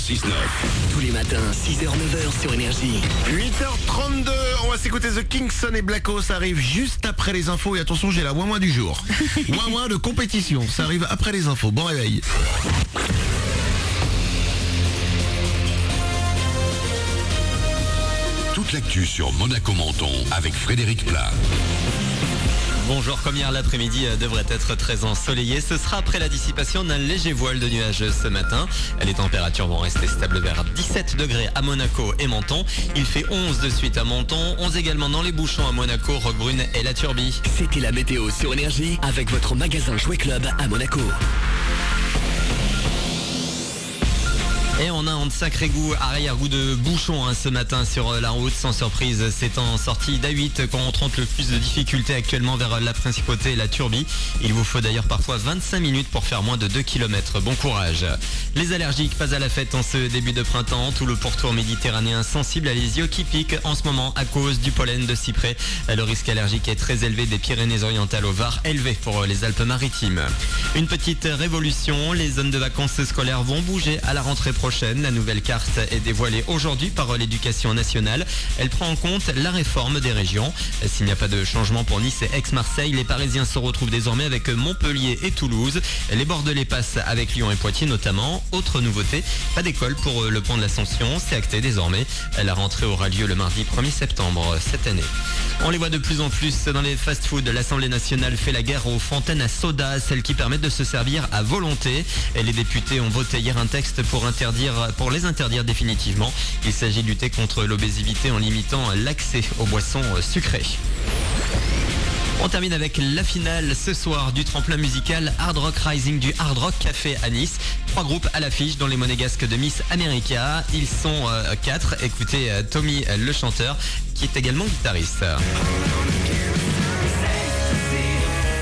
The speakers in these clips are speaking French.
6-9. Tous les matins, 6h-9h sur Énergie. 8h32, on va s'écouter The Kingston et Blacko, ça arrive juste après les infos. Et attention, j'ai la ouin-ouin du jour. Ouin-ouin de compétition, ça arrive après les infos. Bon réveil. Toute l'actu sur Monaco-Menton avec Frédéric Plat. Bonjour, comme hier, l'après-midi devrait être très ensoleillé. Ce sera après la dissipation d'un léger voile de nuages ce matin. Les températures vont rester stables vers 17 degrés à Monaco et Menton. Il fait 11 de suite à Menton, 11 également dans les bouchons à Monaco, Roquebrune et La Turbie. C'était la météo sur Énergie avec votre magasin Jouet Club à Monaco. Et on a un sacré goût, arrière-goût de bouchon ce matin sur la route. Sans surprise, c'est en sortie d'A8 qu'on rencontre le plus de difficultés actuellement vers la Principauté et la Turbie. Il vous faut d'ailleurs parfois 25 minutes pour faire moins de 2 km. Bon courage. Les allergiques, pas à la fête en ce début de printemps. Tout le pourtour méditerranéen sensible à les yeux qui piquent en ce moment à cause du pollen de cyprès. Le risque allergique est très élevé des Pyrénées-Orientales au Var, élevé pour les Alpes-Maritimes. Une petite révolution, les zones de vacances scolaires vont bouger à la rentrée prochaine. La nouvelle carte est dévoilée aujourd'hui par l'Éducation nationale. Elle prend en compte la réforme des régions. S'il n'y a pas de changement pour Nice et Aix-Marseille, les Parisiens se retrouvent désormais avec Montpellier et Toulouse. Les Bordelais passent avec Lyon et Poitiers notamment. Autre nouveauté, pas d'école pour le pont de l'Ascension. C'est acté désormais. La rentrée aura lieu le mardi 1er septembre cette année. On les voit de plus en plus dans les fast-foods. L'Assemblée nationale fait la guerre aux fontaines à soda, celles qui permettent de se servir à volonté. Et les députés ont voté hier un texte pour les interdire définitivement. Il s'agit de lutter contre l'obésité en limitant l'accès aux boissons sucrées. On termine avec la finale ce soir du tremplin musical Hard Rock Rising du Hard Rock Café à Nice. 3 groupes à l'affiche dont les monégasques de Miss America. Ils sont 4. Écoutez Tommy le chanteur qui est également guitariste.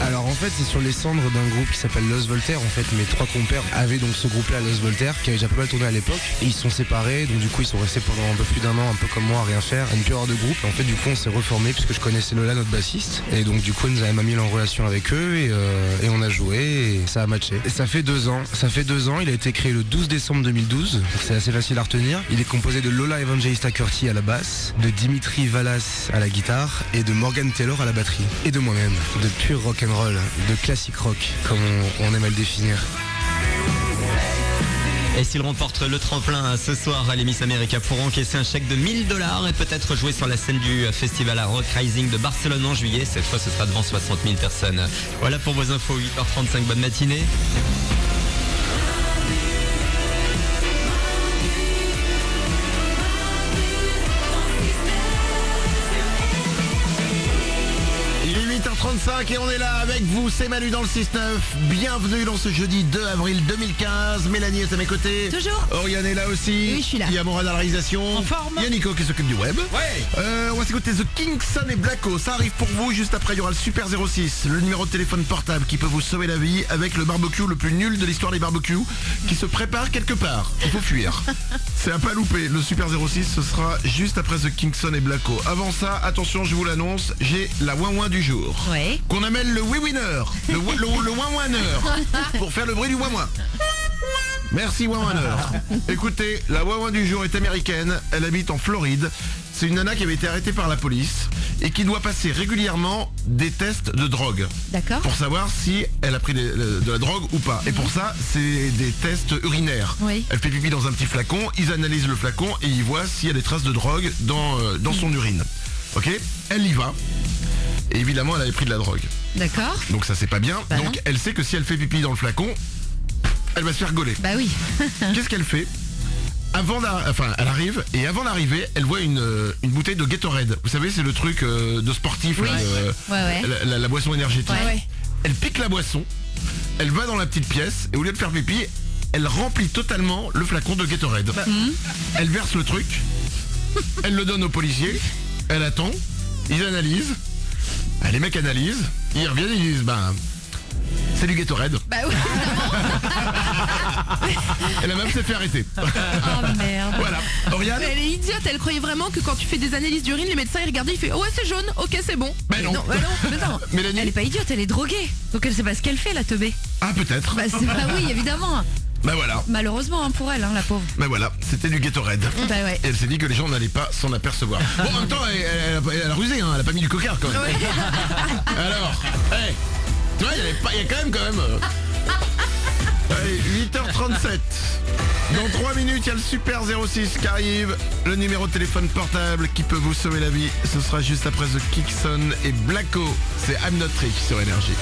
Alors en fait c'est sur les cendres d'un groupe qui s'appelle Los Voltaire. En fait mes 3 compères avaient donc ce groupe là, Los Voltaire, qui avait déjà pas mal tourné à l'époque. Et ils se sont séparés, donc du coup ils sont restés pendant un peu plus d'un an, un peu comme moi, à rien faire, à ne plus avoir de groupe. Et en fait du coup on s'est reformé puisque je connaissais Lola, notre bassiste. Et donc du coup elle nous avait mis en relation avec eux et on a joué et ça a matché. Et ça fait 2 ans, il a été créé le 12 décembre 2012, donc c'est assez facile à retenir. Il est composé de Lola Evangelista Curti à la basse, de Dimitri Valas à la guitare et de Morgan Taylor à la batterie. Et de moi-même, de pur rock'n'roll, de classique rock, comme on aime à le définir. Et s'il remporte le tremplin ce soir, les Miss America pourront encaisser un chèque de 1 000 $ et peut-être jouer sur la scène du festival Hard Rock Rising de Barcelone en juillet. Cette fois, ce sera devant 60 000 personnes. Voilà pour vos infos, 8h35, bonne matinée. Et on est là avec vous, c'est Manu dans le 6-9. Bienvenue dans ce jeudi 2 avril 2015. Mélanie est à mes côtés. Toujours. Oriane est là aussi. Oui, je suis là. Il y a Morad à la réalisation. En forme. Il y a Nico qui s'occupe du web. Ouais. On va s'écouter The Kingston et Blacko. Ça arrive pour vous. Juste après, il y aura le Super 06, le numéro de téléphone portable qui peut vous sauver la vie avec le barbecue le plus nul de l'histoire des barbecues qui se prépare quelque part. Il faut fuir. C'est à pas louper. Le Super 06, ce sera juste après The Kingston et Blacko. Avant ça, attention, je vous l'annonce, j'ai la ouin-ouin du jour. Ouais. Qu'on appelle le oui-winner, le ouin-ouineur, pour faire le bruit du ouin-ouin. Merci ouin-ouineur. Écoutez, la ouin-ouin du jour est américaine, elle habite en Floride. C'est une nana qui avait été arrêtée par la police et qui doit passer régulièrement des tests de drogue. D'accord. Pour savoir si elle a pris de la drogue ou pas. Et pour ça, c'est des tests urinaires. Oui. Elle fait pipi dans un petit flacon, ils analysent le flacon et ils voient s'il y a des traces de drogue dans son urine. Ok ? Elle y va. Et évidemment, elle avait pris de la drogue. D'accord. Donc ça c'est pas bien. Bah donc non. elle sait que si elle fait pipi dans le flacon, elle va se faire gauler. Bah oui. Qu'est-ce qu'elle fait ? Elle arrive et avant d'arriver, elle voit une bouteille de Gatorade. Vous savez, c'est le truc de sportif, Oui. là, Ouais. la boisson énergétique. Ouais. Elle pique la boisson, elle va dans la petite pièce et au lieu de faire pipi, elle remplit totalement le flacon de Gatorade. Elle verse le truc, elle le donne aux policiers, elle attend, ils analysent. Les mecs analysent, ils reviennent et ils disent c'est du Gatorade. Bah oui. Et la meuf s'est fait arrêter. Oh merde. Voilà. Oriane. Mais elle est idiote, elle croyait vraiment que quand tu fais des analyses d'urine, les médecins ils regardaient, ils font ouais c'est jaune, ok c'est bon. Mais non. Non, mais non. Mélanie. Elle est pas idiote, elle est droguée. Donc elle sait pas ce qu'elle fait, la teubée. Ah peut-être. Bah oui, évidemment. Bah voilà, Malheureusement hein, pour elle, hein, la pauvre. bah voilà, c'était du Gatorade. Bah ouais. Et elle s'est dit que les gens n'allaient pas s'en apercevoir. Bon, en même temps, elle a rusé, hein, elle a pas mis du coca quand même. Alors, tu vois, il y a quand même. Allez, 8h37. Dans 3 minutes, il y a le Super 06 qui arrive. Le numéro de téléphone portable qui peut vous sauver la vie. Ce sera juste après The Kickson et Blacko. C'est I'm Not Rich sur Énergie.